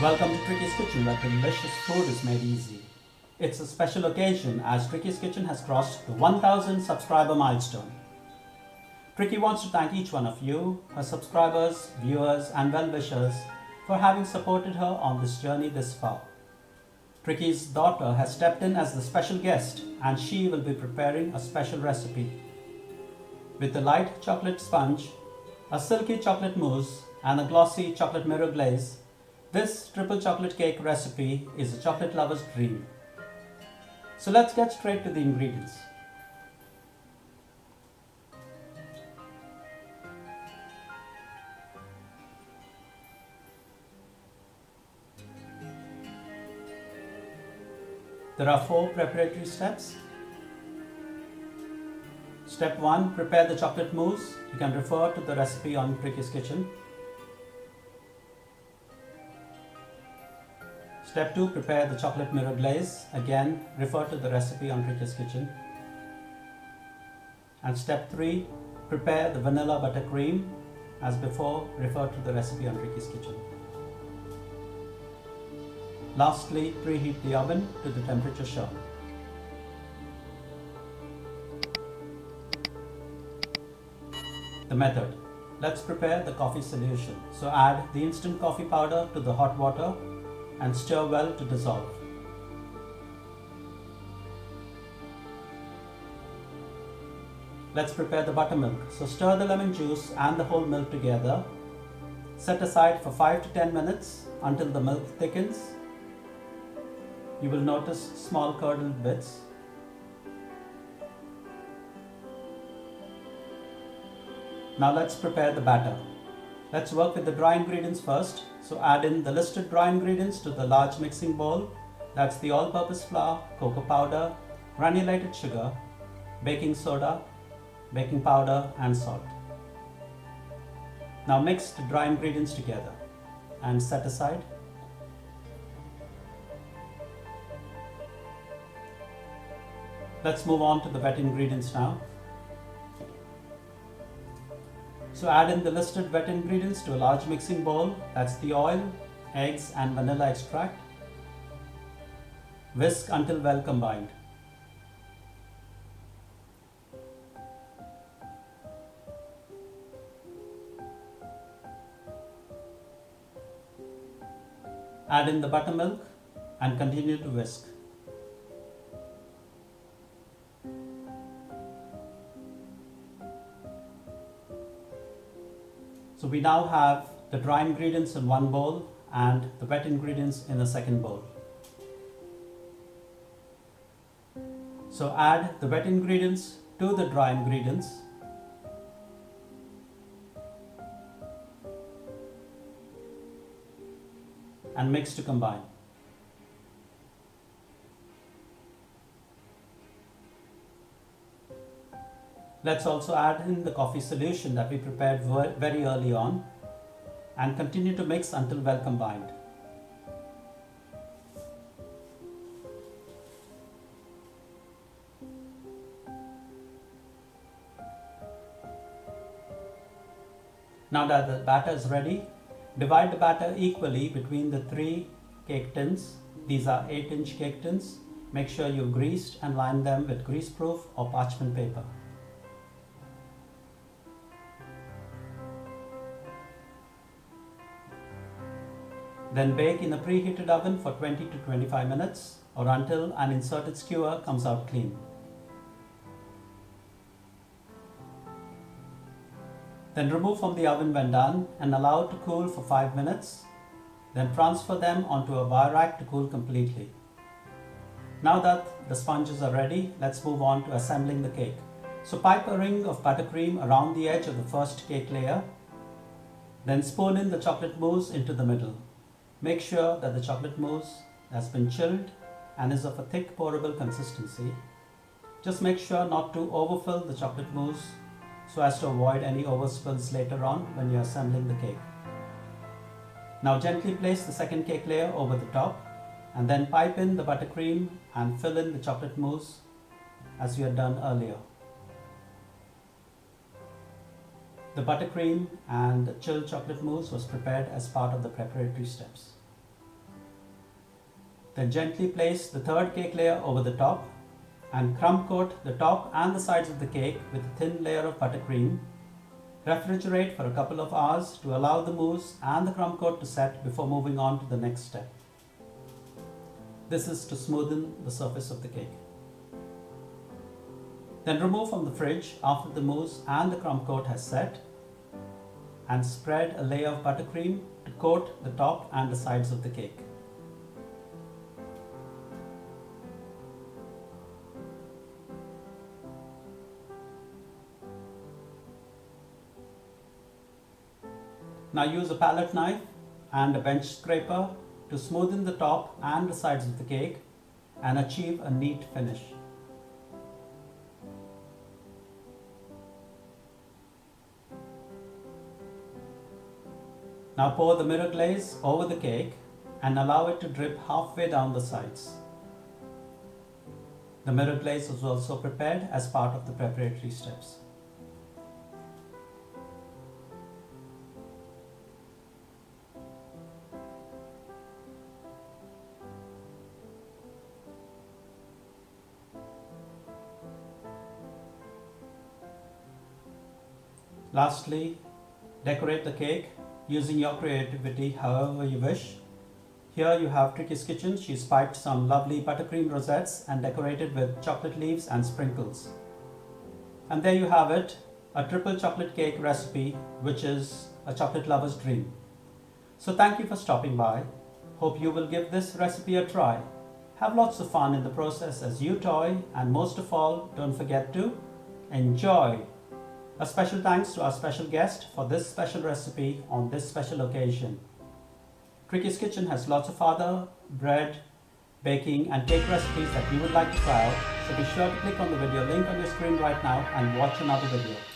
Welcome to Trickey's Kitchen, where delicious food is made easy. It's a special occasion as Trickey's Kitchen has crossed the 1000 subscriber milestone. Trickey wants to thank each one of you, her subscribers, viewers, and well-wishers, for having supported her on this journey this far. Trickey's daughter has stepped in as the special guest, and she will be preparing a special recipe. With a light chocolate sponge, a silky chocolate mousse, and a glossy chocolate mirror glaze, this triple chocolate cake recipe is a chocolate lover's dream. So let's get straight to the ingredients. There are 4 preparatory steps. Step 1, prepare the chocolate mousse. You can refer to the recipe on Trickey's Kitchen. Step 2, prepare the chocolate mirror glaze. Again, refer to the recipe on Trickey's Kitchen. And step 3, prepare the vanilla buttercream. As before, refer to the recipe on Trickey's Kitchen. Lastly, preheat the oven to the temperature shown. The method. Let's prepare the coffee solution. So add the instant coffee powder to the hot water and stir well to dissolve. Let's prepare the buttermilk. So stir the lemon juice and the whole milk together. Set aside for 5 to 10 minutes until the milk thickens. You will notice small curdled bits. Now let's prepare the batter. Let's work with the dry ingredients first. So add in the listed dry ingredients to the large mixing bowl. That's the all-purpose flour, cocoa powder, granulated sugar, baking soda, baking powder, and salt. Now mix the dry ingredients together and set aside. Let's move on to the wet ingredients now. So add in the listed wet ingredients to a large mixing bowl. That's the oil, eggs, and vanilla extract. Whisk until well combined. Add in the buttermilk and continue to whisk. So we now have the dry ingredients in one bowl and the wet ingredients in a second bowl. So add the wet ingredients to the dry ingredients. And mix to combine. Let's also add in the coffee solution that we prepared very early on and continue to mix until well combined. Now that the batter is ready, divide the batter equally between the 3 cake tins. These are 8-inch cake tins. Make sure you've greased and lined them with greaseproof or parchment paper. Then bake in a preheated oven for 20 to 25 minutes or until an inserted skewer comes out clean. Then remove from the oven when done and allow to cool for 5 minutes. Then transfer them onto a wire rack to cool completely. Now that the sponges are ready, let's move on to assembling the cake. So pipe a ring of buttercream around the edge of the first cake layer. Then spoon in the chocolate mousse into the middle. Make sure that the chocolate mousse has been chilled and is of a thick pourable consistency. Just make sure not to overfill the chocolate mousse so as to avoid any overspills later on when you're assembling the cake. Now gently place the second cake layer over the top and then pipe in the buttercream and fill in the chocolate mousse as we had done earlier. The buttercream and chilled chocolate mousse was prepared as part of the preparatory steps. Then gently place the third cake layer over the top and crumb coat the top and the sides of the cake with a thin layer of buttercream. Refrigerate for a couple of hours to allow the mousse and the crumb coat to set before moving on to the next step. This is to smoothen the surface of the cake. Then remove from the fridge after the mousse and the crumb coat has set and spread a layer of buttercream to coat the top and the sides of the cake. Now use a palette knife and a bench scraper to smoothen the top and the sides of the cake and achieve a neat finish. Now pour the mirror glaze over the cake and allow it to drip halfway down the sides. The mirror glaze was also prepared as part of the preparatory steps. Lastly, decorate the cake using your creativity however you wish. Here you have Trickey's kitchen. She's piped some lovely buttercream rosettes and decorated with chocolate leaves and sprinkles. And there you have it, a triple chocolate cake recipe which is a chocolate lover's dream. So thank you for stopping by. Hope you will give this recipe a try. Have lots of fun in the process as you toy, and most of all, don't forget to enjoy. A special thanks to our special guest for this special recipe on this special occasion. Trickey's Kitchen has lots of other bread, baking and cake recipes that you would like to try out, so be sure to click on the video link on your screen right now and watch another video.